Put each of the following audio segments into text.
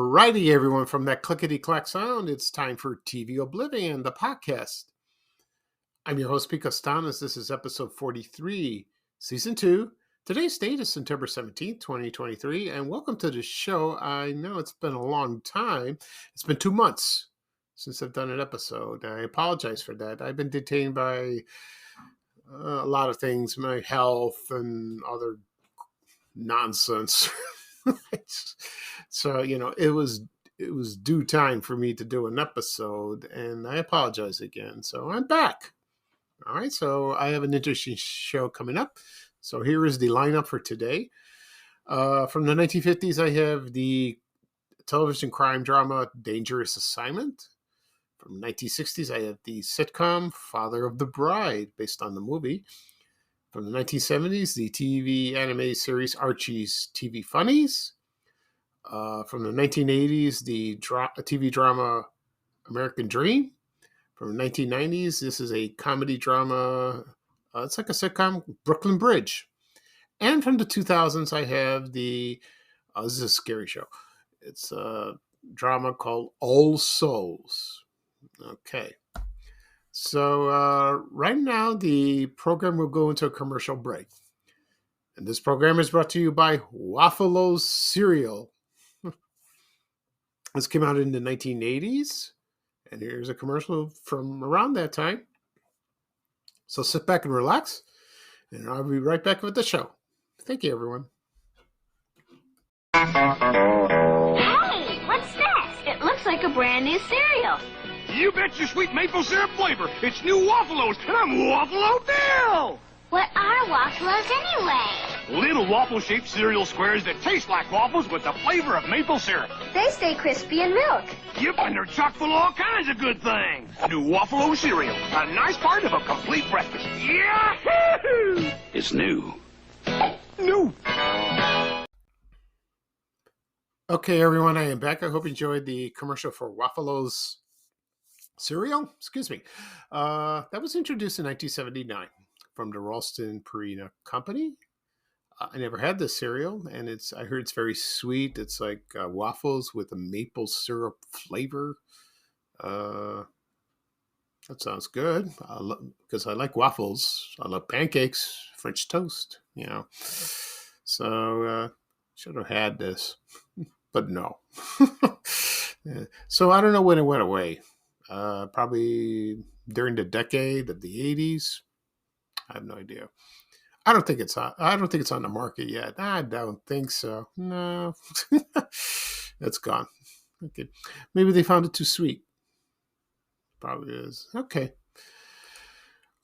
Alrighty, everyone, from that clickety-clack sound, it's time for TV Oblivion, the podcast. I'm your host, Pete Costanas. This is episode 43, season 2. Today's date is September 17th, 2023, and welcome to the show. I know it's been a long time. It's been 2 months since I've done an episode. I apologize for that. I've been detained by a lot of things, my health and other nonsense. So, it was due time for me to do an episode, and I apologize again. So I'm back. All right, so I have an interesting show coming up. So here is the lineup for today. From the 1950s, I have the television crime drama Dangerous Assignment. From the 1960s, I have the sitcom Father of the Bride, based on the movie. From the 1970s, the TV anime series Archie's TV Funnies. From the 1980s, the TV drama American Dream. From the 1990s, this is a comedy drama. It's like a sitcom, Brooklyn Bridge. And from the 2000s, I have this is a scary show. It's a drama called All Souls. Okay. So right now, the program will go into a commercial break. And this program is brought to you by Waffalo's Cereal. This came out in the 1980s. And here's a commercial from around that time. So sit back and relax. And I'll be right back with the show. Thank you, everyone. Hey, what's that? It looks like a brand new cereal. You bet your sweet maple syrup flavor. It's new Waffalo's, and I'm Waffalo Bill. What are waffles anyway? Little waffle-shaped cereal squares that taste like waffles with the flavor of maple syrup. They stay crispy in milk. Yep, and they're chock full of all kinds of good things. New Waffalo cereal, a nice part of a complete breakfast. Yahoo! It's new. New. Okay, everyone, I am back. I hope you enjoyed the commercial for Waffalo's cereal. Excuse me. That was introduced in 1979 from the Ralston Purina Company. I never had this cereal, and I heard it's very sweet. It's like waffles with a maple syrup flavor. That sounds good. Because I like waffles. I love pancakes, French toast, So should have had this, but no. Yeah. So I don't know when it went away. Probably during the decade of the 80s. I have no idea. I don't think it's on the market yet. I don't think so. No. It's gone. Okay. Maybe they found it too sweet. Probably is. Okay.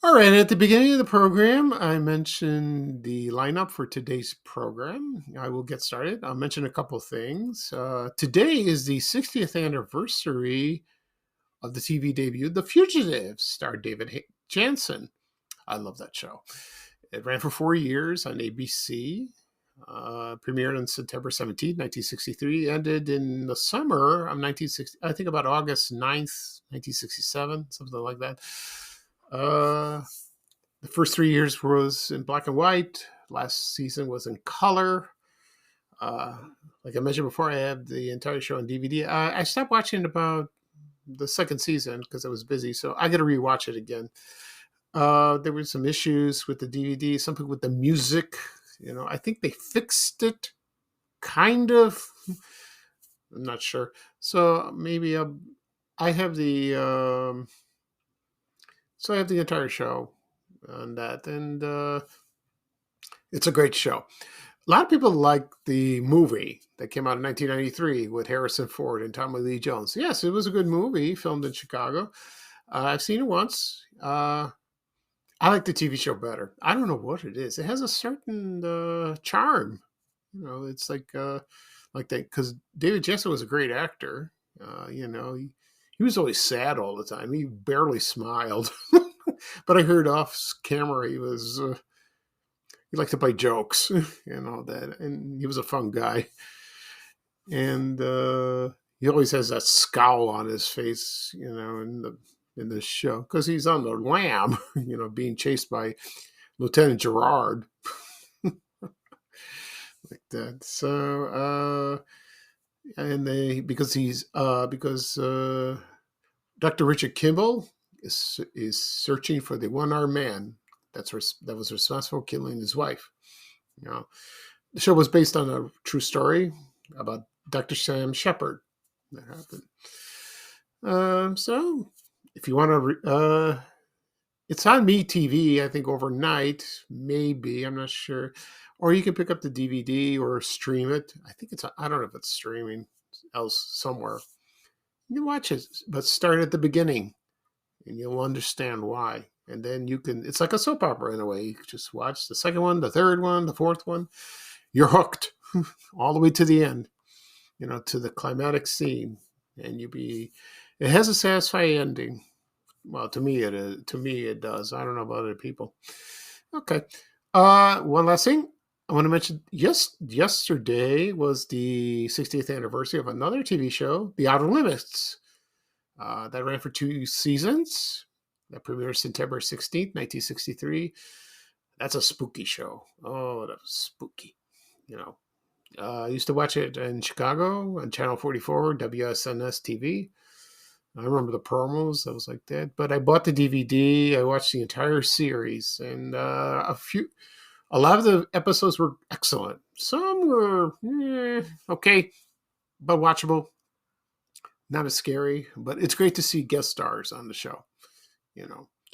All right. At the beginning of the program, I mentioned the lineup for today's program. I will get started. I'll mention a couple things. Today is the 60th anniversary of the TV debut, The Fugitive, starred David Jansen. I love that show. It ran for 4 years on ABC, premiered on September 17, 1963, ended in the summer of 1960, I think about August 9th, 1967, something like that. The first 3 years was in black and white. Last season was in color. Like I mentioned before, I have the entire show on DVD. I stopped watching about the second season because I was busy, so I got to rewatch it again. There were some issues with the DVD, something with the music. I think they fixed it, kind of. I'm not sure. So maybe I have the entire show on that, and it's a great show. A lot of people like the movie that came out in 1993 with Harrison Ford and Tommy Lee Jones. Yes, it was a good movie, filmed in Chicago. I've seen it once. I like the TV show better. I don't know what it is. It has a certain charm. It's like that, because David Jansen was a great actor. He was always sad all the time. He barely smiled. But I heard off camera he liked to play jokes and all that. And he was a fun guy. And he always has that scowl on his face, in this show, because he's on the lam, being chased by Lieutenant Gerard. Like that. So and because Dr. Richard Kimball is searching for the one-armed man that was responsible for killing his wife. You know, the show was based on a true story about Dr. Sam Shepard. That happened. So if you want to, it's on MeTV, I think overnight, maybe, I'm not sure. Or you can pick up the DVD or stream it. I think I don't know if it's streaming else somewhere. You can watch it, but start at the beginning and you'll understand why. And then it's like a soap opera in a way. You just watch the second one, the third one, the fourth one. You're hooked all the way to the end, to the climatic scene. And it has a satisfying ending. Well, to me it is. To me it does. I don't know about other people. Okay. One last thing I want to mention. Yesterday was the 60th anniversary of another TV show, The Outer Limits. That ran for 2 seasons. That premiered September 16th, 1963. That's a spooky show. Oh, that was spooky. I used to watch it in Chicago on Channel 44, WSNS TV. I remember the promos. That was like that. But I bought the DVD. I watched the entire series, and a lot of the episodes were excellent. Some were okay, but watchable. Not as scary, but it's great to see guest stars on the show.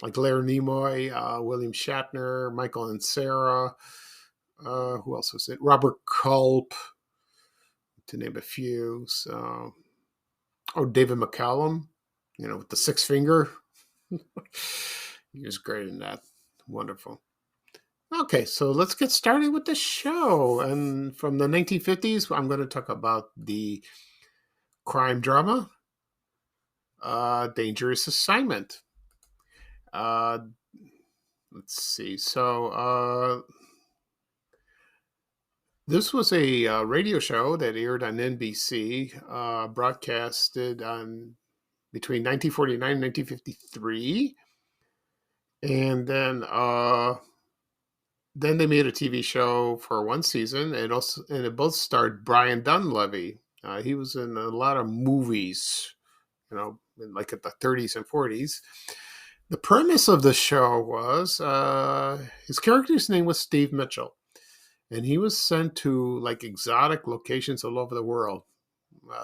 Like Larry Nimoy, William Shatner, Michael and Sarah. Who else was it? Robert Culp, to name a few. So, David McCallum, with the 6 finger. He was great in that. Wonderful. Okay, so let's get started with the show. And from the 1950s, I'm going to talk about the crime drama, Dangerous Assignment. Let's see. So, this was a radio show that aired on NBC, broadcasted on between 1949 and 1953, and then they made a TV show for 1 season, and it both starred Brian Dunleavy. He was in a lot of movies, like at the 30s and 40s. The premise of the show was his character's name was Steve Mitchell. And he was sent to like exotic locations all over the world.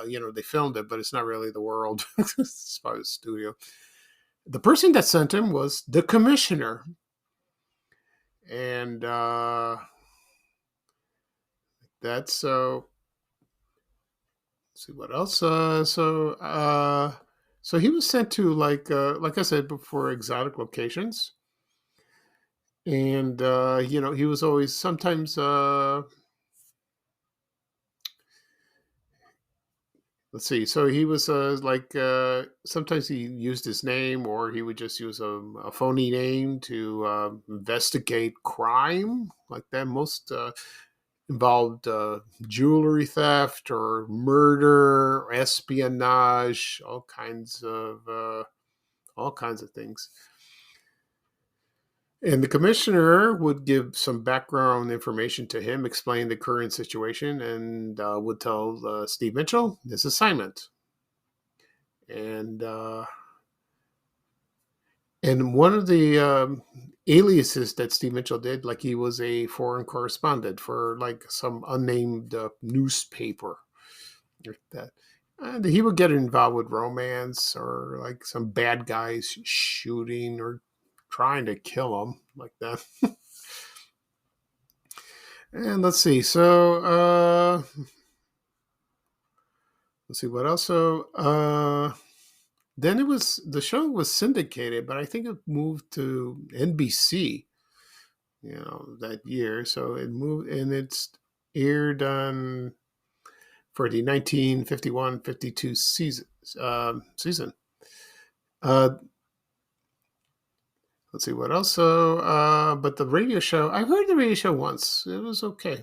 They filmed it, but it's not really the world. It's part of the studio. The person that sent him was the commissioner. And that's so. Let's see what else. So he was sent to like I said before, exotic locations. And, he was always sometimes, let's see. So he was sometimes he used his name, or he would just use a phony name to investigate crime like that. Most involved jewelry theft or murder, or espionage, all kinds of things. And the commissioner would give some background information to him, explain the current situation, and would tell Steve Mitchell this assignment. And one of the aliases that Steve Mitchell did, like he was a foreign correspondent for like some unnamed newspaper, like that. And he would get involved with romance or like some bad guys shooting or trying to kill him like that. And let's see. So let's see what else. So then the show was syndicated, but I think it moved to NBC, that year. So it moved, and it's aired on for the 1951-52 season. Let's see what else. So, but the radio show, I heard the radio show once. It was okay.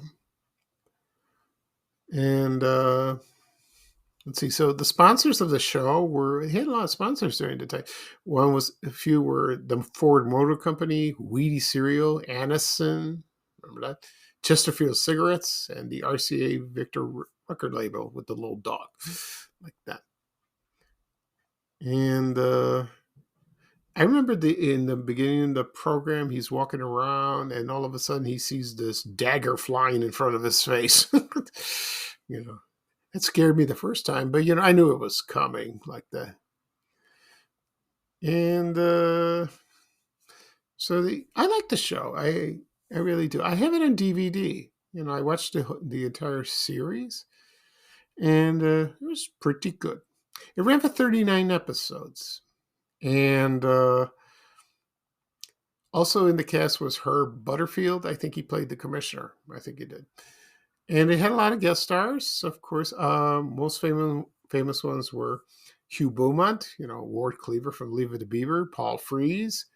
And let's see. So the sponsors of the show had a lot of sponsors during the time. A few were the Ford Motor Company, Wheaties Cereal, Anison, remember that? Chesterfield cigarettes and the RCA Victor record label with the little dog, like that. And I remember in the beginning of the program, he's walking around, and all of a sudden he sees this dagger flying in front of his face. You know, it scared me the first time, but I knew it was coming like that. And I like the show. I really do. I have it on DVD. I watched the entire series, and it was pretty good. It ran for 39 episodes, and also in the cast was Herb Butterfield. I think he played the commissioner. I think he did. And it had a lot of guest stars, of course. Most famous ones were Hugh Beaumont, Ward Cleaver from Leave It to Beaver, Paul Frees,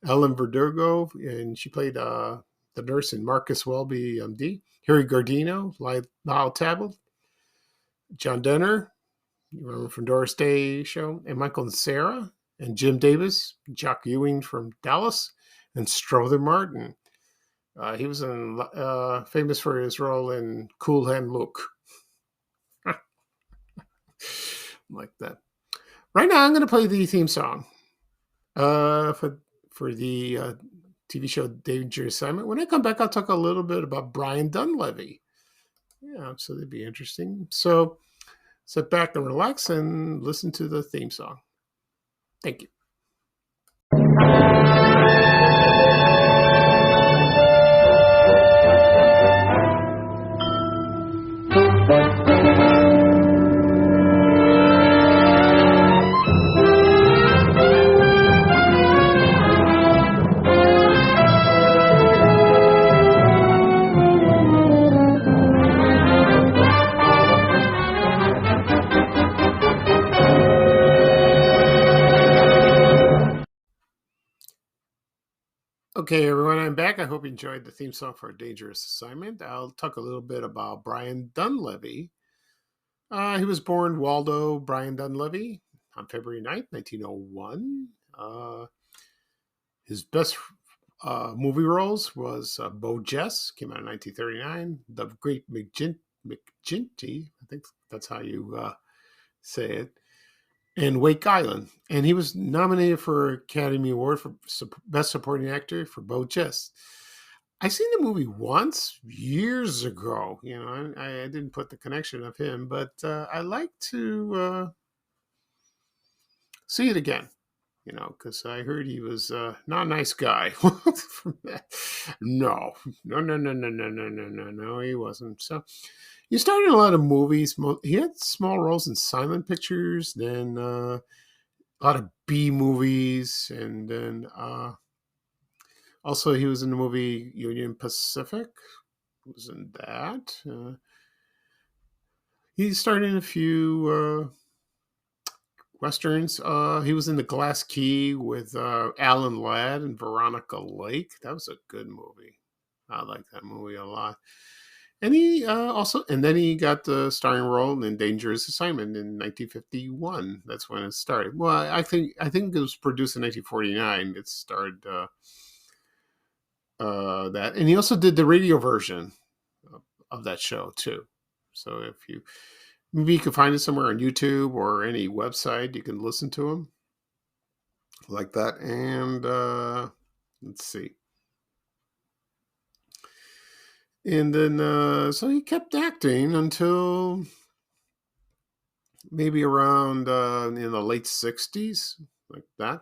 Ellen Verdugo, and she played the nurse in Marcus Welby, MD, Harry Gardino, Lyle Talbot, John Denner, you remember from Doris Day show, and Michael and Sarah, and Jim Davis, Jock Ewing from Dallas, and Strother Martin. He was famous for his role in Cool Hand Luke. Like that. Right now, I'm going to play the theme song for the TV show Dangerous Assignment. When I come back, I'll talk a little bit about Brian Dunleavy. Yeah, so that'd be interesting. So sit back and relax and listen to the theme song. Thank you. Okay, everyone, I'm back. I hope you enjoyed the theme song for Dangerous Assignment. I'll talk a little bit about Brian Dunleavy. He was born Waldo Brian Dunleavy on February 9th, 1901. His best movie roles was Bo Jess, came out in 1939. The Great McGinty, I think that's how you say it, and Wake Island. And he was nominated for Academy Award for Best Supporting Actor for Bo Jess. I seen the movie once years ago. I didn't put the connection of him, but I like to see it again. Because I heard he was not a nice guy. From that. No, he wasn't. So he started in a lot of movies. He had small roles in silent pictures, then a lot of B movies, and then also he was in the movie Union Pacific. He was in that. He starred in a few Westerns. He was in The Glass Key with Alan Ladd and Veronica Lake. That was a good movie. I like that movie a lot. And he then he got the starring role in Dangerous Assignment in 1951. That's when it started. Well, I think it was produced in 1949. It started that, and he also did the radio version of that show too. So if maybe you can find it somewhere on YouTube or any website, you can listen to him like that. And let's see. And then, so he kept acting until maybe around in the late 60s, like that.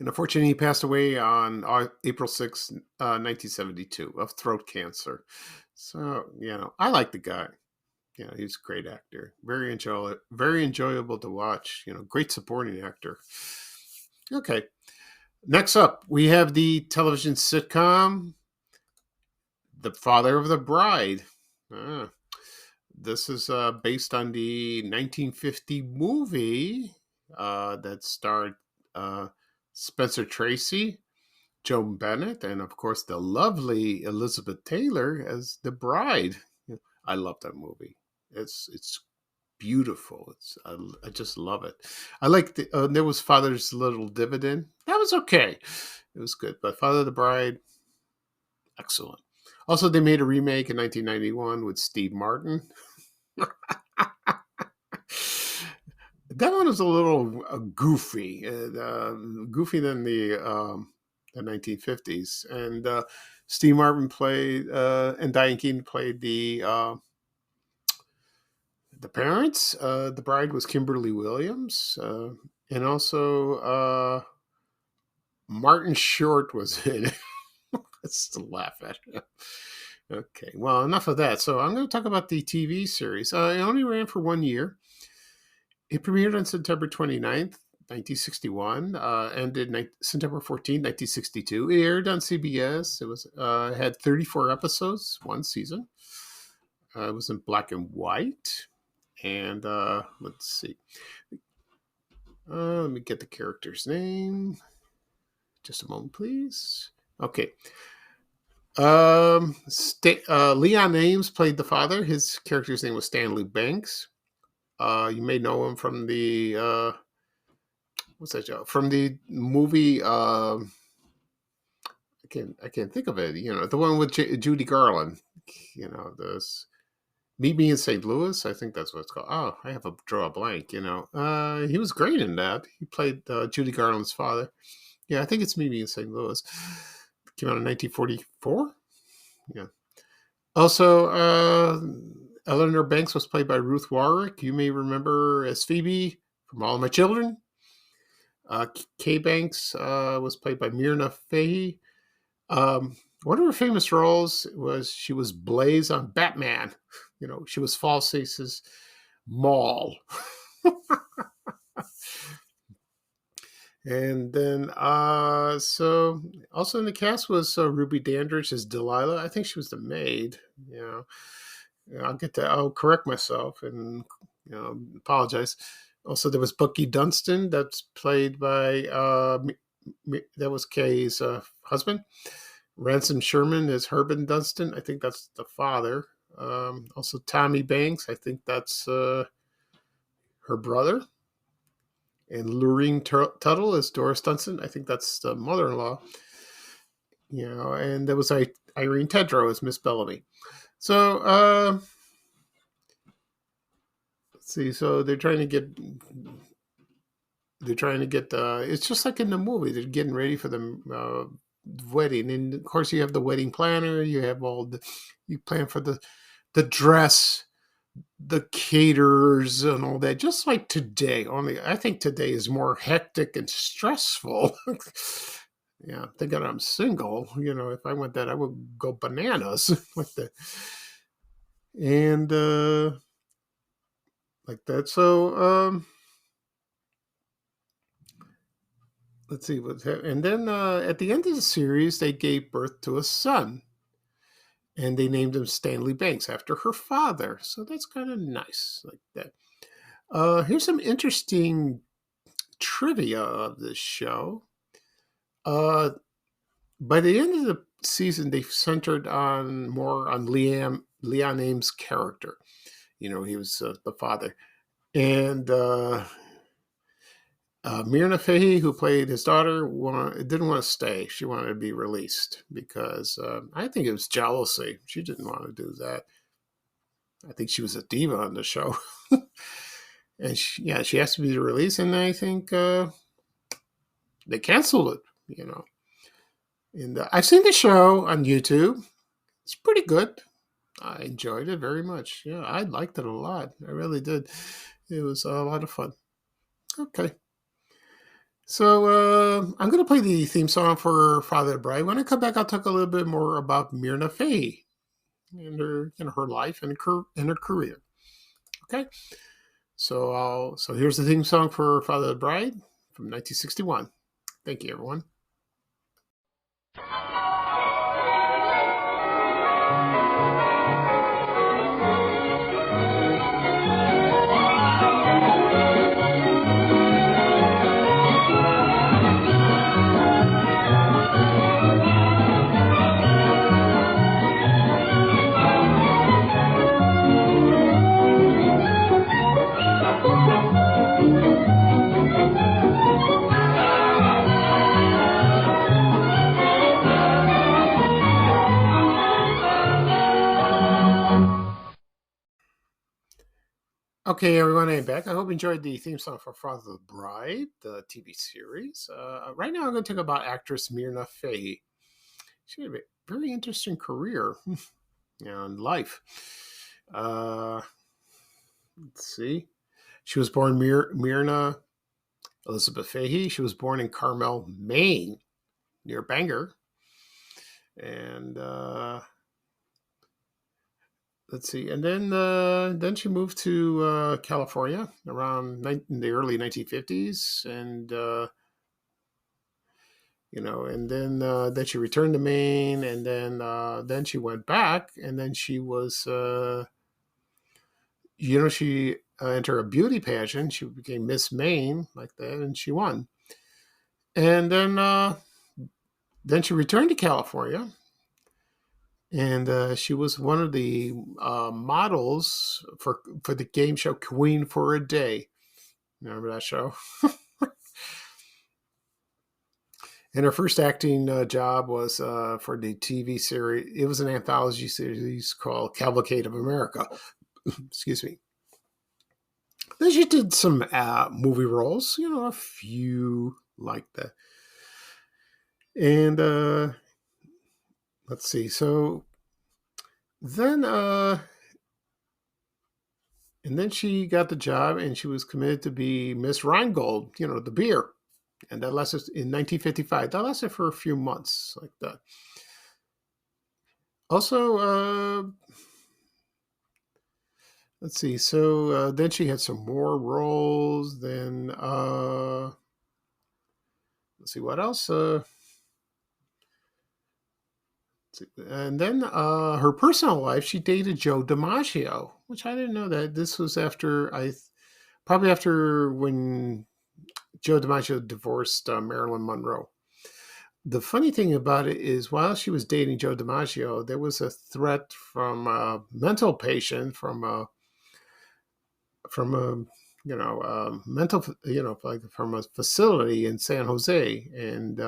And unfortunately, he passed away on April 6, 1972 of throat cancer. So, I like the guy. He's a great actor. Very enjoyable to watch. Great supporting actor. Okay. Next up, we have the television sitcom The Father of the Bride. This is based on the 1950 movie that starred Spencer Tracy, Joan Bennett, and of course the lovely Elizabeth Taylor as the bride. I love that movie. It's beautiful. I just love it. I like there was Father's Little Dividend. That was okay. It was good, but Father of the Bride, Excellent. Also, they made a remake in 1991 with Steve Martin. That one was a little goofy, goofy than the 1950s. And Steve Martin played, and Diane Keaton played the parents. The bride was Kimberly Williams, and also Martin Short was in it. Let's still laugh at it. Okay, well, enough of that. So I'm going to talk about the TV series. It only ran for 1 year. It premiered on September 29th, 1961, ended September 14th, 1962. It aired on CBS. It was had 34 episodes, one season. It was in black and white. And let's see. Let me get the character's name. Just a moment, please. Okay. Leon Ames played the father. His character's name was Stanley Banks. You may know him from the what's that show? From the movie. I can't think of it. You know, the one with Judy Garland. You know, this Meet Me in St. Louis. I think that's what it's called. Oh, I have to draw a blank. You know, he was great in that. He played Judy Garland's father. Yeah, I think it's Meet Me in St. Louis. Came out in 1944. Yeah. Also, Eleanor Banks was played by Ruth Warwick. You may remember as Phoebe from All My Children. Kay Banks was played by Myrna Fahey. One of her famous roles was she was Blaze on Batman. You know, she was Falsice's Maul. And then, so also in the cast was Ruby Dandridge as Delilah. I think she was the maid. You know, I'll correct myself and, you know, apologize. Also, there was Bucky Dunstan that's played by, that was Kay's husband. Ransom Sherman is Herbin Dunstan. I think that's the father. Also, Tommy Banks. I think that's her brother. And Lorene Tuttle is Doris Dunstan. I think that's the mother-in-law. You know, and there was Irene Tedrow as Miss Bellamy. So, let's see. So they're trying to get. It's just like in the movie. They're getting ready for the wedding, and of course you have the wedding planner. You have you plan for the dress, the caterers and all that, just like today. Only I think today is more hectic and stressful. Yeah, thinking I'm single, you know, if I went that, I would go bananas with the and like that. So let's see what's happening. And then at the end of the series, they gave birth to a son. And they named him Stanley Banks after her father. So that's kind of nice, like that. Here's some interesting trivia of this show. By the end of the season, they centered more on Leon Ames' character. You know, he was the father. And Myrna Fahey, who played his daughter, didn't want to stay. She wanted to be released because I think it was jealousy. She didn't want to do that. I think she was a diva on the show. And she asked to be released, and I think they canceled it, you know. And I've seen the show on YouTube. It's pretty good. I enjoyed it very much. Yeah, I liked it a lot. I really did. It was a lot of fun. Okay. So I'm going to play the theme song for Father of the Bride. When I come back, I'll talk a little bit more about Myrna Fahey and her life and her career. Okay. So here's the theme song for Father of the Bride from 1961. Thank you, everyone. Okay, everyone, I'm back. I hope you enjoyed the theme song for Father of the Bride, the TV series. Right now, I'm going to talk about actress Myrna Fahey. She had a very interesting career, in life. Uh, let's see. She was born Myrna Elizabeth Fahey. She was born in Carmel, Maine, near Bangor. And let's see. And then she moved to California around in the early 1950s. And then she returned to Maine, and then she went back, and then she was she entered a beauty pageant. She became Miss Maine like that, and she won. And then she returned to California, and she was one of the models for the game show Queen for a Day. Remember that show? And her first acting job was for the TV series. It was an anthology series called Cavalcade of America. Excuse me. Then she did some movie roles, a few like that. And let's see. So then, and then she got the job, and she was committed to be Miss Rheingold, the beer. And that lasted in 1955. That lasted for a few months like that. Also, let's see. So then she had some more roles. Then let's see what else. And then her personal life, she dated Joe DiMaggio, which I didn't know that. This was probably after when Joe DiMaggio divorced Marilyn Monroe. The funny thing about it is, while she was dating Joe DiMaggio, there was a threat from a mental patient from a mental, like from a facility in San Jose, and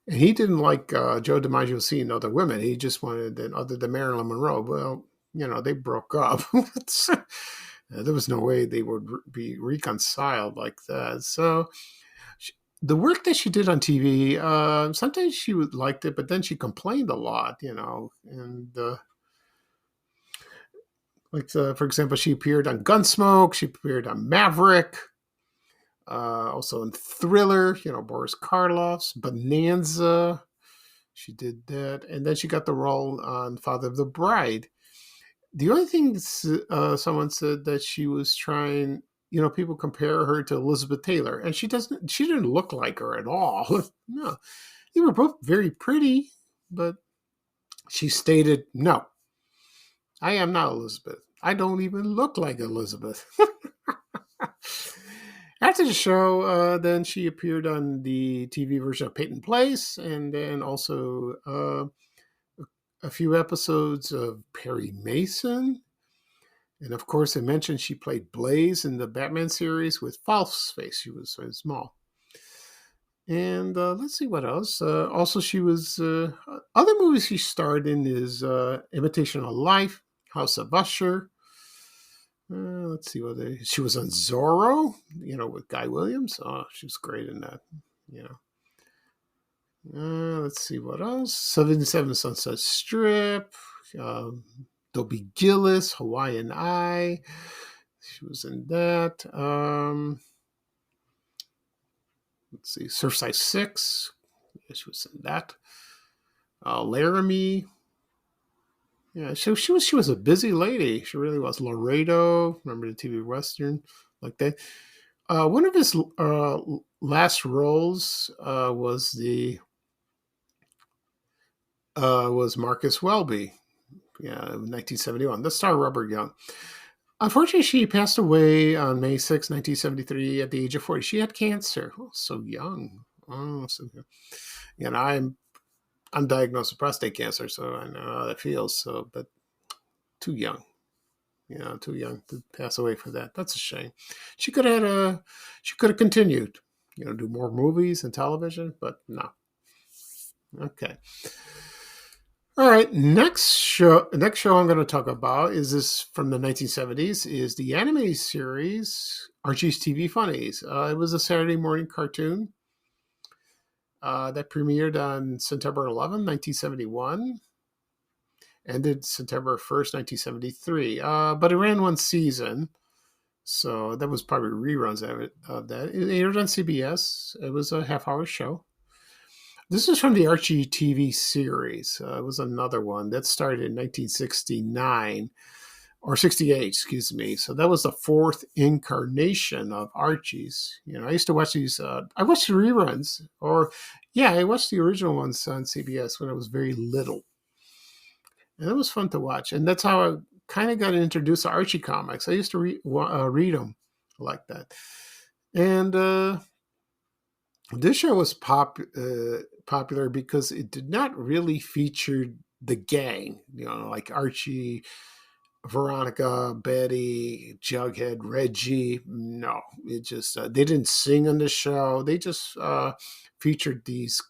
he didn't like Joe DiMaggio seeing other women. He just wanted other than Marilyn Monroe. Well, they broke up. There was no way they would be reconciled like that. So the work that she did on TV, sometimes she liked it, but then she complained a lot, and for example, she appeared on Gunsmoke. She appeared on Maverick. Also in Thriller, Boris Karloff's Bonanza. She did that. And then she got the role on Father of the Bride. The only thing someone said that she was trying, people compare her to Elizabeth Taylor, and she didn't look like her at all. No, they were both very pretty, but she stated, no, I am not Elizabeth. I don't even look like Elizabeth. After the show, then she appeared on the TV version of Peyton Place, and then also a few episodes of Perry Mason. And of course, I mentioned she played Blaze in the Batman series with Falseface. She was so small. And let's see what else. Also, she was other movies she starred in is Imitation of Life, House of Usher. Let's see what she was on Zorro, with Guy Williams. Oh, she was great in that. Let's see what else. 77 Sunset Strip. Dobie Gillis, Hawaiian Eye. She was in that. Let's see, Surfside 6. Yeah, she was in that. Laramie. Yeah, she was a busy lady. She really was. Laredo, remember the TV Western like that. One of his last roles was Marcus Welby. Yeah, 1971. The star Robert Young. Unfortunately, she passed away on May 6, 1973, at the age of 40. She had cancer. Oh, so young. Oh, so young. I'm diagnosed with prostate cancer, so I know how that feels. So, but too young, too young to pass away for that. That's a shame. She could have continued, do more movies and television, but no. Okay. All right, next show I'm going to talk about is this from the 1970s is the anime series Archie's TV Funnies. It was a Saturday morning cartoon that premiered on September 11, 1971, ended September 1st, 1973. But it ran one season, so that was probably reruns of that. It aired on CBS. It was a half-hour show. This is from the Archie TV series. It was another one that started in 1969 or 68, excuse me. So that was the fourth incarnation of Archie's. I used to watch these. I watched the reruns, or yeah, I watched the original ones on CBS when I was very little, and it was fun to watch. And that's how I kind of got introduced to Archie comics. I used to read them like that, and this show was popular because it did not really feature the gang, like Archie, Veronica, Betty, Jughead, Reggie. No, it just they didn't sing on the show. They just featured these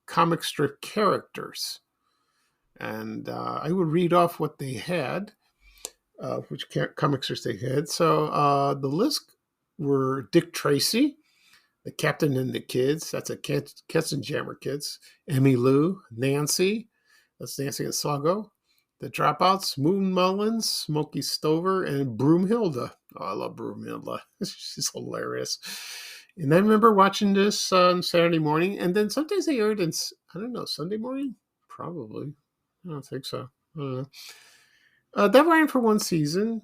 comic strip characters, and I would read off what they had, which comic strips they had. So the list were Dick Tracy, the Captain and the Kids. That's a Cats and Jammer Kids. Emmy Lou, Nancy. That's Nancy and Sluggo. The Dropouts, Moon Mullins, Smokey Stover, and Broomhilda. Oh, I love Broomhilda. She's hilarious. And I remember watching this on Saturday morning, and then sometimes they aired in, I don't know, Sunday morning? Probably. I don't think so. I don't know. That ran for one season.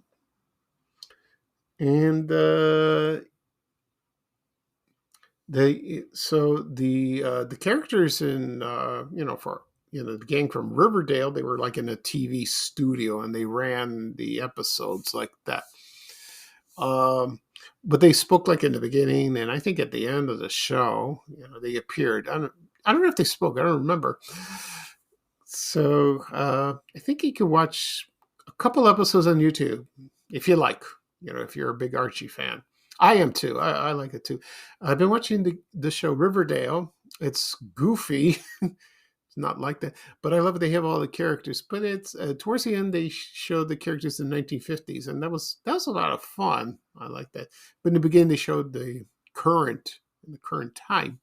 And the characters in the gang from Riverdale, they were like in a TV studio and they ran the episodes like that. But they spoke like in the beginning, and I think at the end of the show, they appeared. I don't know if they spoke. I don't remember. So I think you can watch a couple episodes on YouTube if you like. If you're a big Archie fan. I am too. I like it too. I've been watching the show Riverdale. It's goofy. It's not like that, but I love it. They have all the characters. But it's towards the end they showed the characters in the 1950s, and that was a lot of fun. I like that. But in the beginning they showed the current time.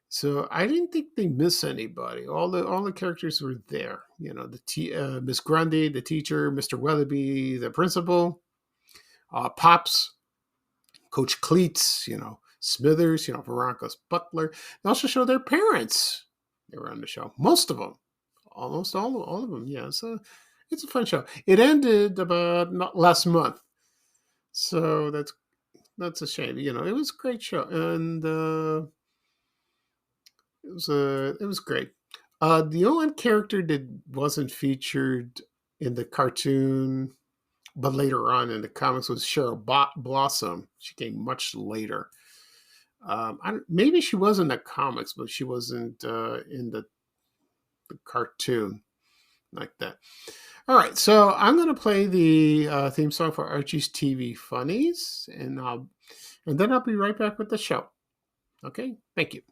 So I didn't think they missed anybody. All the characters were there. Miss Grundy, the teacher, Mr. Weatherby, the principal, Pops, Coach Cleats, Smithers, Veronica's butler. They also show their parents. They were on the show. Most of them. Almost all of them, yeah. So it's a fun show. It ended about last month. So that's a shame. It was a great show. And it was great. The only character that wasn't featured in the cartoon but later on in the comics was Cheryl Blossom. She came much later. Maybe she was in the comics, but she wasn't in the cartoon like that. All right, so I'm going to play the theme song for Archie's TV Funnies, and then I'll be right back with the show. Okay, thank you.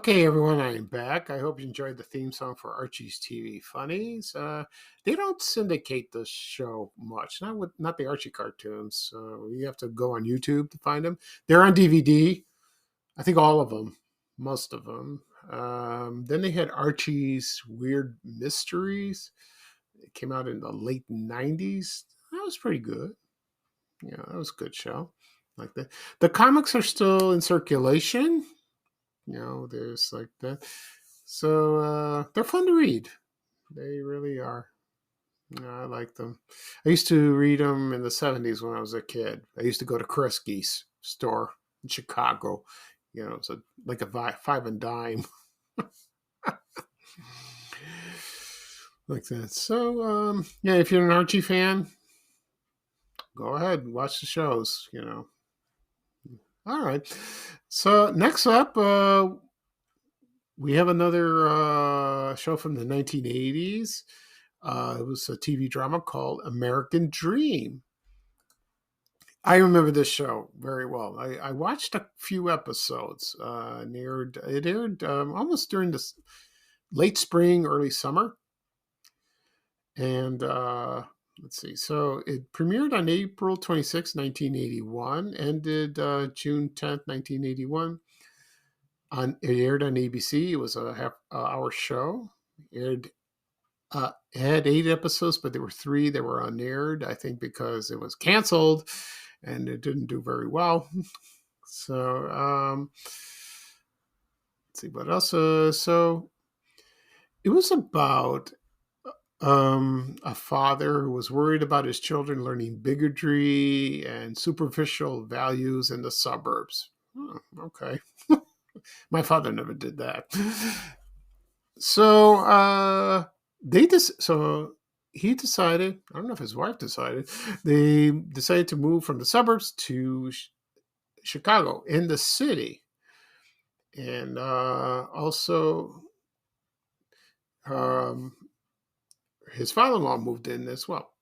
Okay, everyone, I am back. I hope you enjoyed the theme song for Archie's TV Funnies. They don't syndicate this show much, not the Archie cartoons. So you have to go on YouTube to find them. They're on DVD. I think all of them, most of them. Then they had Archie's Weird Mysteries. It came out in the late '90s. That was pretty good. Yeah, that was a good show. Like that. The comics are still in circulation. There's like that. So they're fun to read. They really are. I like them. I used to read them in the '70s when I was a kid. I used to go to Kresge's store in Chicago. It's like a five and dime. Like that. So, yeah, if you're an Archie fan, go ahead and watch the shows. All right. So next up, we have another show from the 1980s. It was a TV drama called American Dream. I remember this show very well. I watched a few episodes. It aired almost during the late spring, early summer. And let's see. So it premiered on April 26, 1981, ended June 10th, 1981. It aired on ABC. It was a half-hour show. It had 8 episodes, but there were 3 that were unaired, I think because it was canceled and it didn't do very well. So, let's see what else. So it was about a father who was worried about his children learning bigotry and superficial values in the suburbs. Oh, okay. My father never did that. So he decided, I don't know if his wife decided, they decided to move from the suburbs to Chicago in the city. And also his father-in-law moved in as well.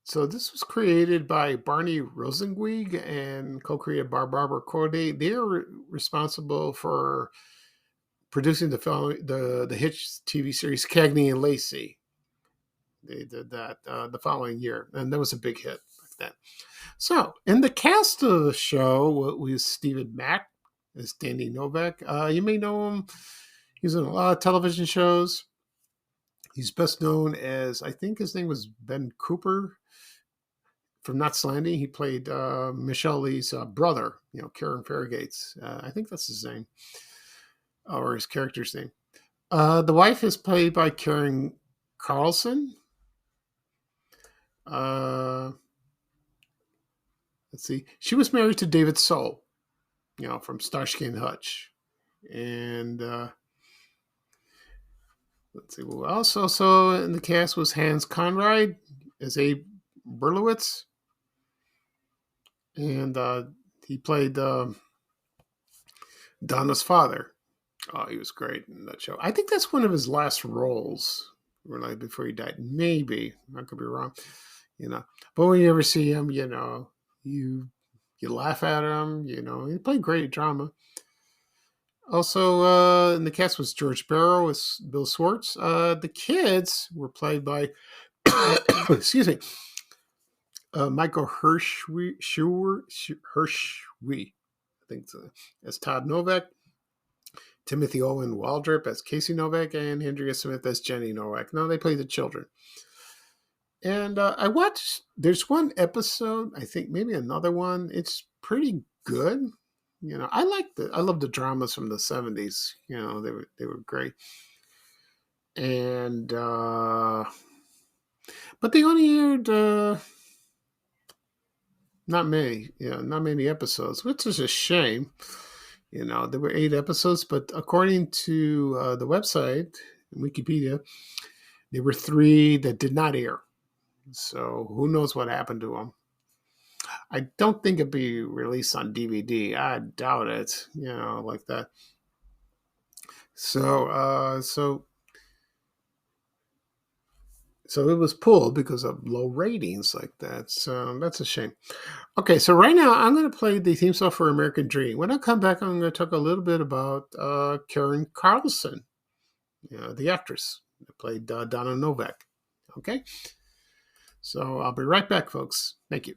So this was created by Barney Rosenzweig and co-created by Barbara Corday. They are responsible for producing the hit TV series Cagney and Lacey. They did that the following year, and that was a big hit back then. So in the cast of the show was Stephen Mack as Danny Novak. You may know him. He's in a lot of television shows. He's best known as, I think his name was Ben Cooper from Knots Landing. He played Michelle Lee's brother, Karen Farragate's. I think that's his name, or his character's name. The wife is played by Karen Carlson. Let's see. She was married to David Soul, from Starsky and Hutch. And let's see who else. Also in the cast was Hans Conried as Abe Berlowitz. And he played Donna's father. Oh, he was great in that show. I think that's one of his last roles, before he died. Maybe. I could be wrong. But when you ever see him, you laugh at him. He played great drama. Also, in the cast was George Barrow as Bill Swartz. The kids were played by, excuse me, Michael Hirschwe, I think so, as Todd Novak, Timothy Owen Waldrop as Casey Novak, and Andrea Smith as Jenny Novak. Now they play the children. And I watched, there's one episode, I think maybe another one. It's pretty good. I love the dramas from the '70s. They were great. And but they only aired not many episodes, which is a shame. There were 8 episodes, but according to the website, Wikipedia, there were 3 that did not air. So who knows what happened to them? I don't think it'd be released on DVD. I doubt it. Like that. So So it was pulled because of low ratings like that. So that's a shame. Okay, so right now I'm going to play the theme song for American Dream. When I come back, I'm going to talk a little bit about Karen Carlson, the actress that played Donna Novak. Okay, so I'll be right back, folks. Thank you.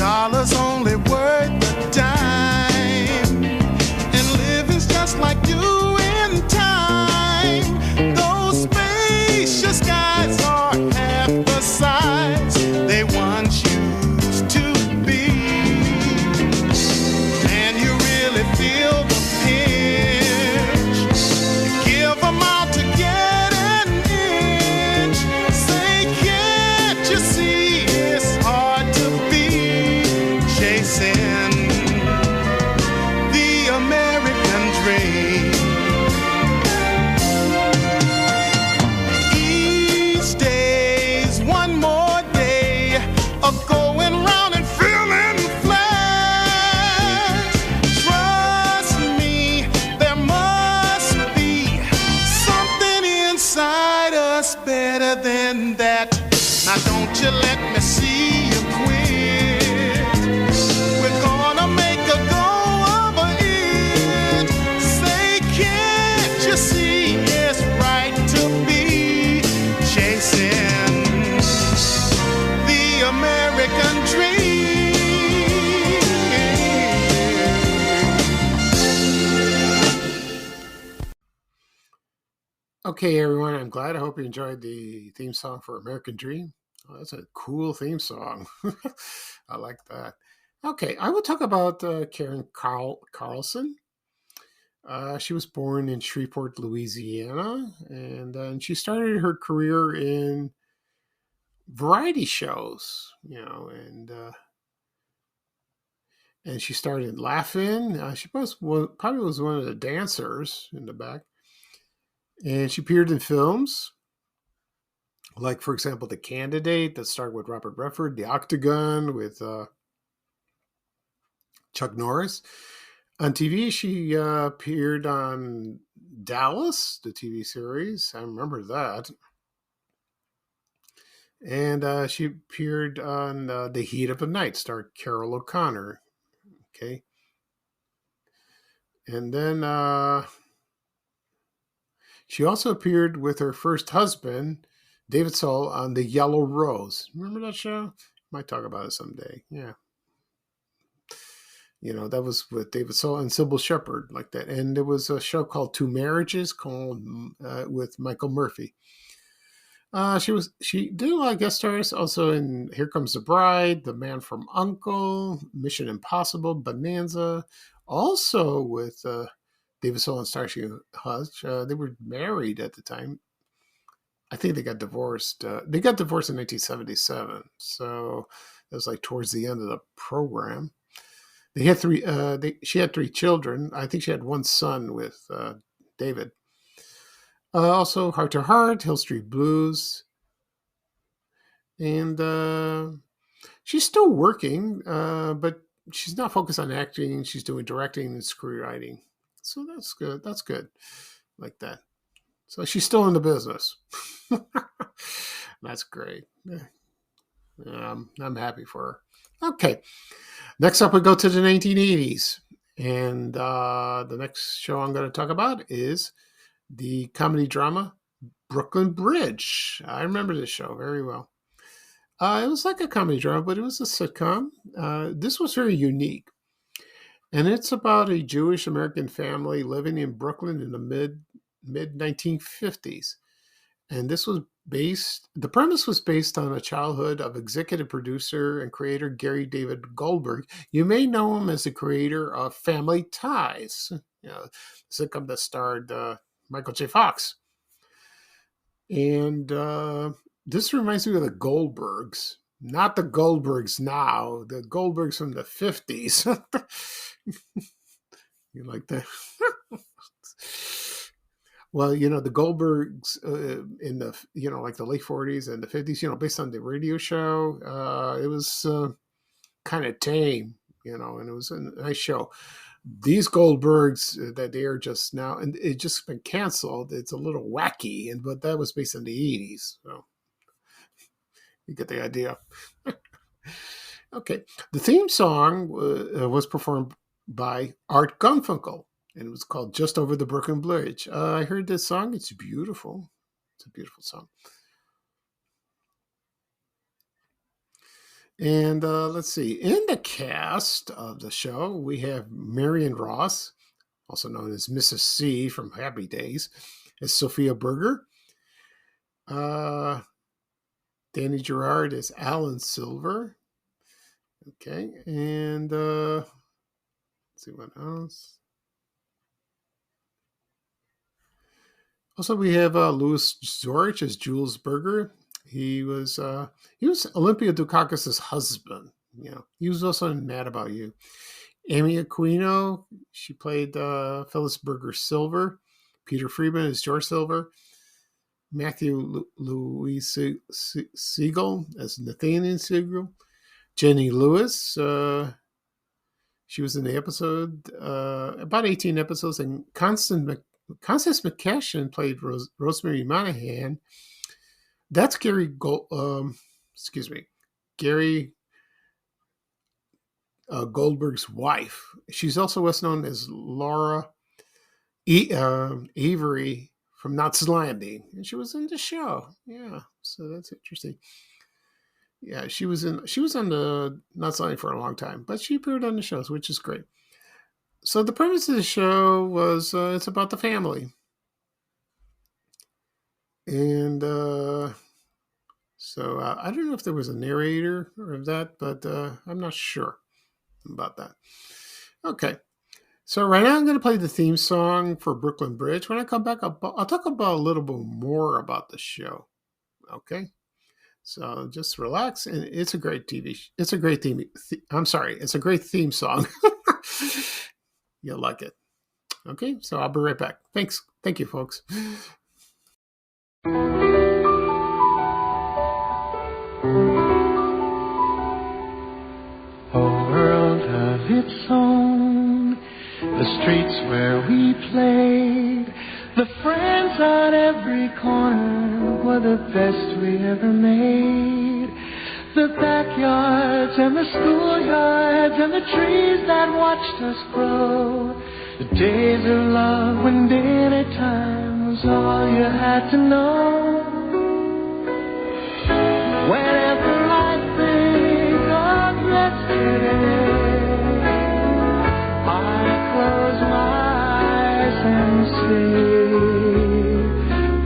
$1 only worth a dime, and living's just like doing time. Those spacious skies are half the size they once used to be, and you really feel the pinch. Give them out to get an inch. Say, can't you see it's hard to be chasing the American dream? Each day's one more day of going round and feeling flat. Trust me, there must be something inside us better than that. Now don't you let me see you quit. We're gonna make a go of it. Say, can't you see it's right to be chasing the American dream? Okay, everyone, I'm glad. I hope you enjoyed the theme song for American Dream. Oh, that's a cool theme song. I like that. Okay, I will talk about Karen Carlson. She was born in Shreveport, Louisiana, and she started her career in variety shows, and she started laughing. She probably was one of the dancers in the back, and she appeared in films like, for example, The Candidate that starred with Robert Redford, The Octagon with Chuck Norris. On TV, she appeared on Dallas, the TV series. I remember that. And she appeared on The Heat of the Night, starred Carol O'Connor. Okay. And then she also appeared with her first husband, David Soul, on The Yellow Rose. Remember that show? Might talk about it someday. Yeah. That was with David Soul and Sybil Shepherd, like that. And there was a show called Two Marriages with Michael Murphy. She did a lot of guest stars also in Here Comes the Bride, The Man from U.N.C.L.E., Mission Impossible, Bonanza, also with David Soul and Starsky Hutch. They were married at the time. I think they got divorced. They got divorced in 1977, so it was like towards the end of the program. They had three. She had 3 children. I think she had 1 son with David. Also, Heart to Heart, Hill Street Blues, and she's still working, but she's not focused on acting. She's doing directing and screenwriting, so that's good. That's good, like that. So she's still in the business. That's great. I'm happy for her. Okay. Next up, we go to the 1980s. And the next show I'm going to talk about is the comedy drama Brooklyn Bridge. I remember this show very well. It was like a comedy drama, but it was a sitcom. This was very unique. And it's about a Jewish American family living in Brooklyn in the mid 1950s. And the premise was based on a childhood of executive producer and creator Gary David Goldberg. You may know him as the creator of Family Ties, sitcom that starred Michael J. Fox. And this reminds me of the Goldbergs. Not the Goldbergs now. The Goldbergs from the 50s. You like that? Well, the Goldbergs in the, like the late 40s and the 50s, based on the radio show, it was kind of tame, and it was a nice show. These Goldbergs that they are just now, and it just been canceled. It's a little wacky, but that was based on the 80s. So you get the idea. Okay. The theme song was performed by Art Garfunkel, and it was called Just Over the Brooklyn Bridge. I heard this song. It's beautiful. It's a beautiful song. And let's see. In the cast of the show, we have Marion Ross, also known as Mrs. C from Happy Days, as Sophia Berger. Danny Gerard is Alan Silver. Okay, and let's see what else. Also, we have Louis George as Jules Berger. He was Olympia Dukakis' husband. He was also in Mad About You. Amy Aquino, she played Phyllis Berger Silver. Peter Friedman is George Silver. Matthew Louis Siegel as Nathaniel Siegel. Jenny Lewis, she was in the episode, about 18 episodes, and Constance McCashin played Rosemary Monahan. That's Gary Goldberg's wife. She's also best known as Laura Avery from Knots Landing, and she was in the show. Yeah, so that's interesting. Yeah, she was on the Knots Landing for a long time, but she appeared on the shows, which is great. So the premise of the show was it's about the family. And so I don't know if there was a narrator of that, but I'm not sure about that. Okay. So right now I'm going to play the theme song for Brooklyn Bridge. When I come back, I'll talk about a little bit more about the show. Okay. So just relax, and it's a great it's a great theme. It's a great theme song. You'll like it. Okay, so I'll be right back. Thanks. Thank you, folks. A world of its own, the streets where we played, the friends on every corner were the best we ever made. The backyards and the schoolyards and the trees that watched us grow. The days of love when dinner time was all you had to know. Whenever I think of yesterday, I close my eyes and see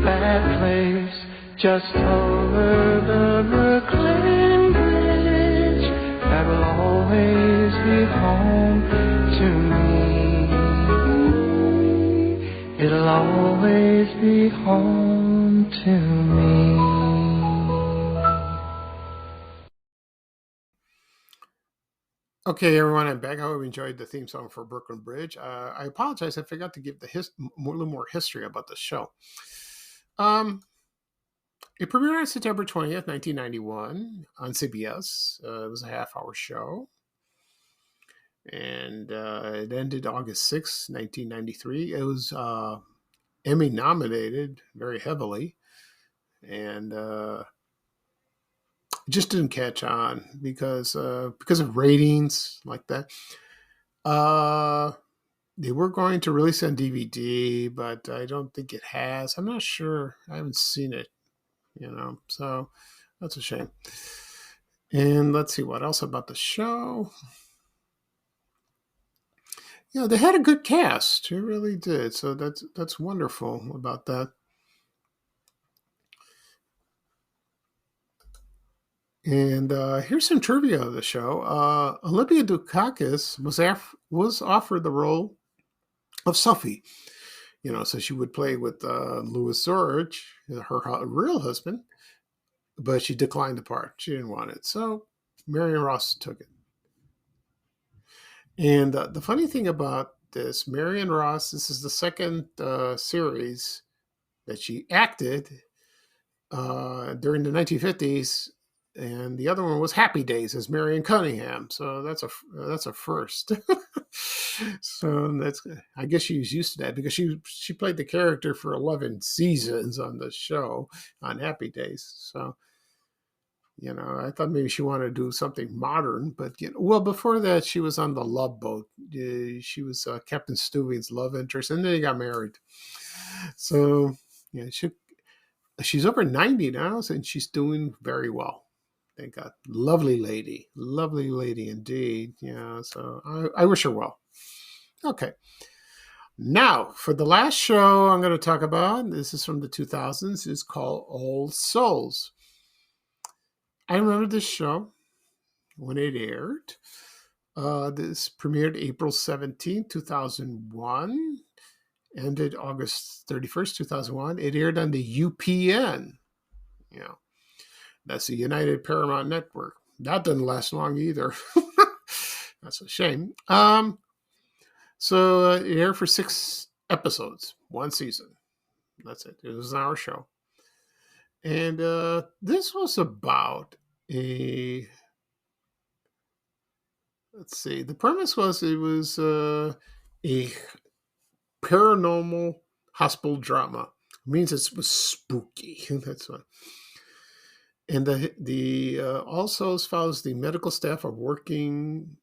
that place just over the Brooklyn Bridge that will always be home to me. It'll always be home to me. Okay, everyone, I'm back. I hope you enjoyed the theme song for Brooklyn Bridge. I apologize. I forgot to give a little more history about the show. It premiered on September 20th, 1991 on CBS. It was a half-hour show. And it ended August 6th, 1993. It was Emmy nominated very heavily. And it just didn't catch on because of ratings like that. They were going to release it on DVD, but I don't think it has. I'm not sure. I haven't seen it. So that's a shame. And let's see what else about the show. Yeah, they had a good cast. It really did. So that's wonderful about that. And here's some trivia of the show. Olympia Dukakis was offered the role of Sophie. So she would play with Louis George, her real husband. but she declined the part. She didn't want it. So Marion Ross took it. And the funny thing about this, Marion Ross, this is the second series that she acted during the 1950s, and the other one was Happy Days as Marion Cunningham. So that's a first. So I guess she was used to that because she played the character for 11 seasons on the show on Happy Days. So I thought maybe she wanted to do something modern, but well, before that she was on the Love Boat. She was Captain Stubing's love interest, and then they got married. So yeah, she's over 90 now, and she's doing very well. Thank God. Lovely lady indeed. Yeah, so I wish her well. Okay. Now, for the last show I'm going to talk about, this is from the 2000s, it's called All Souls. I remember this show when it aired. This premiered April 17, 2001, ended August 31st, 2001. It aired on the UPN. That's the United Paramount Network. That didn't last long either. That's a shame. So it aired for 6 episodes, 1 season. That's it. It was an hour show. And this was about let's see, the premise was it was a paranormal hospital drama. It means it was spooky. That's what. And the All Souls follows the medical staff of them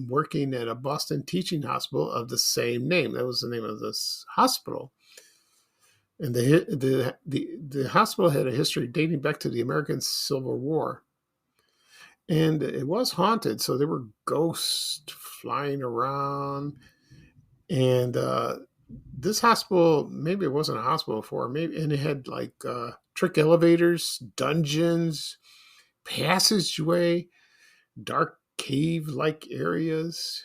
working at a Boston teaching hospital of the same name. That was the name of this hospital. And the hospital had a history dating back to the American Civil War. And it was haunted, so there were ghosts flying around. And this hospital, maybe it wasn't a hospital before, and it had like trick elevators, dungeons, passageway, dark cave-like areas.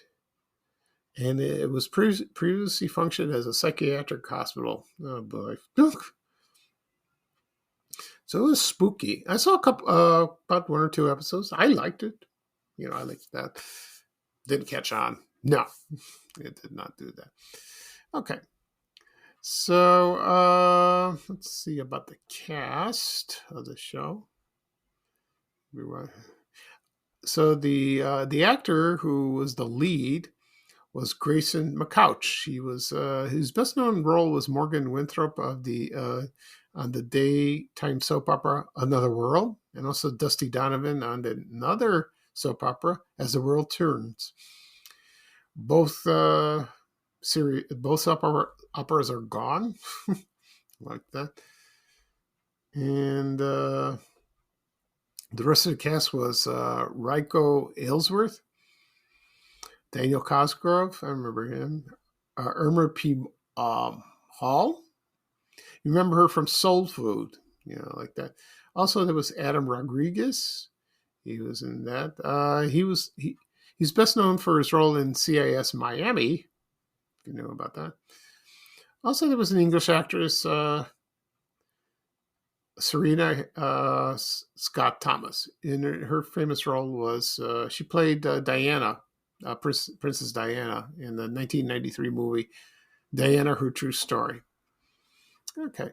And it was previously functioned as a psychiatric hospital. Oh boy. So it was spooky. I saw a couple, about 1 or 2 episodes. I liked it. I liked that. Didn't catch on. No, it did not do that. Okay. So let's see about the cast of the show. So the actor who was the lead was Grayson McCouch. He was his best known role was Morgan Winthrop of on the daytime soap opera Another World, and also Dusty Donovan on another soap opera As the World Turns. Both operas are gone, like that. And the rest of the cast was Ryko Aylesworth, Daniel Cosgrove, I remember him, Irma P. Hall. You remember her from Soul Food, like that. Also, there was Adam Rodriguez. He was in that. He's best known for his role in CIS Miami, if you know about that. Also, there was an English actress, Serena Scott Thomas. In her famous role was she played Diana, Princess Diana, in the 1993 movie Diana: Her True Story. Okay.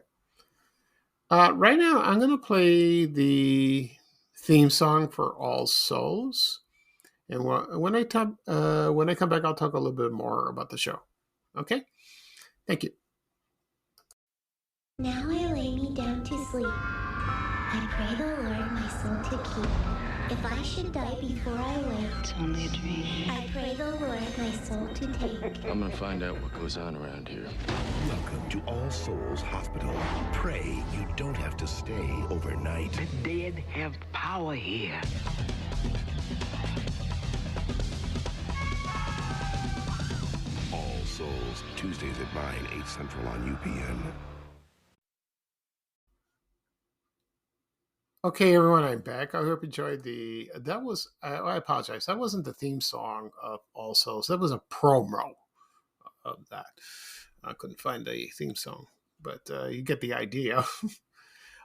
Right now, I'm going to play the theme song for All Souls, and when I come back, I'll talk a little bit more about the show. Okay. Thank you. Now I lay me down to sleep. I pray the Lord my soul to keep. If I should die before I wake, it's only a dream. I pray the Lord my soul to take. I'm gonna find out what goes on around here. Welcome to All Souls Hospital. Pray you don't have to stay overnight. The dead have power here. All Souls, Tuesdays at 9, 8 Central on UPN. Okay, everyone, I'm back. I hope you enjoyed that was, I apologize. That wasn't the theme song of All Souls. That was a promo of that. I couldn't find a theme song, but you get the idea.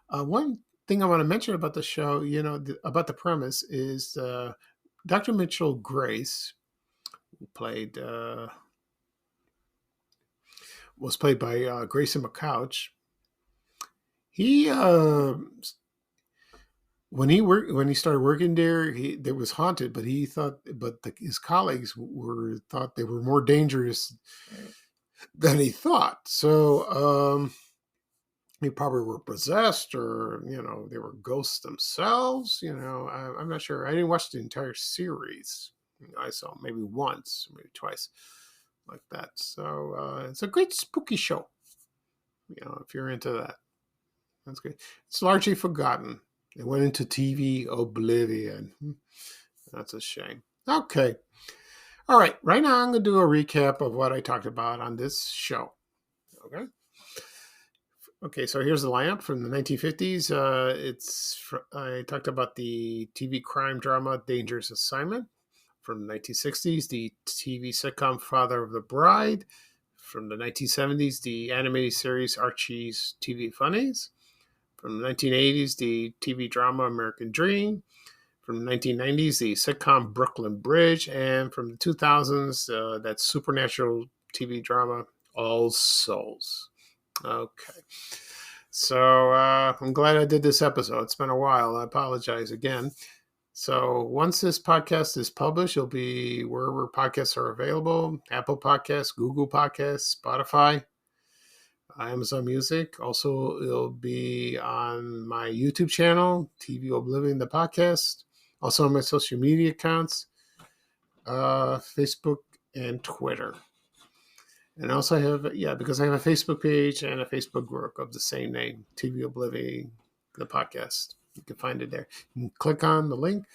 One thing I want to mention about the show, about the premise is Dr. Mitchell Grace, who was played by Grayson McCouch. He when he started working there, there was haunted, but his colleagues thought they were more dangerous than he thought. So they probably were possessed, or they were ghosts themselves. I'm not sure. I didn't watch the entire series. I saw maybe once, maybe twice, like that. So it's a great spooky show. If you're into that, that's great. It's largely forgotten. It went into TV oblivion. That's a shame. Okay. All right. Right now, I'm going to do a recap of what I talked about on this show. Okay. Okay, so here's the lineup from the 1950s. I talked about the TV crime drama Dangerous Assignment. From the 1960s, the TV sitcom Father of the Bride. From the 1970s, the animated series Archie's TV Funnies. From the 1980s, the TV drama American Dream. From the 1990s, the sitcom Brooklyn Bridge. And from the 2000s, that supernatural TV drama All Souls. Okay. So I'm glad I did this episode. It's been a while. I apologize again. So once this podcast is published, it'll be wherever podcasts are available: Apple Podcasts, Google Podcasts, Spotify, Amazon Music. Also, it'll be on my YouTube channel, TV Oblivion, the podcast. Also on my social media accounts, Facebook and Twitter. And also because I have a Facebook page and a Facebook group of the same name, TV Oblivion, the podcast. You can find it there. You can click on the link.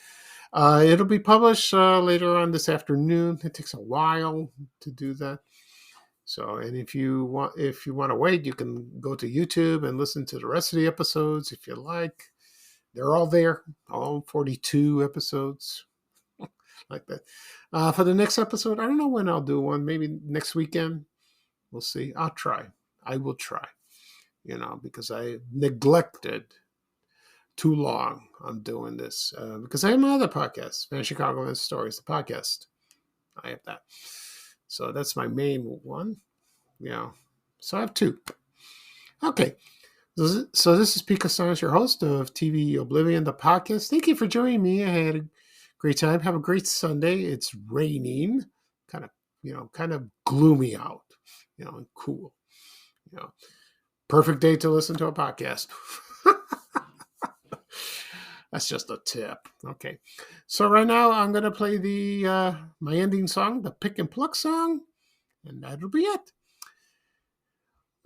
It'll be published later on this afternoon. It takes a while to do that. So, and if you want to wait, you can go to YouTube and listen to the rest of the episodes if you like. They're all there, all 42 episodes, like that. For the next episode, I don't know when I'll do one. Maybe next weekend. We'll see. I'll try. I will try. Because I neglected too long on doing this. Because I have my other podcast, Spanish Chicagoland Stories, the podcast. I have that. So that's my main one. So I have two. Okay. So this is Pete Costanos, your host of TV Oblivion, the podcast. Thank you for joining me. I had a great time. Have a great Sunday. It's raining, kind of gloomy out, and cool. Perfect day to listen to a podcast. That's just a tip. Okay. So right now I'm going to play my ending song, the Pick and Pluck song, and that'll be it.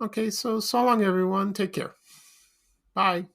Okay. So long, everyone. Take care. Bye.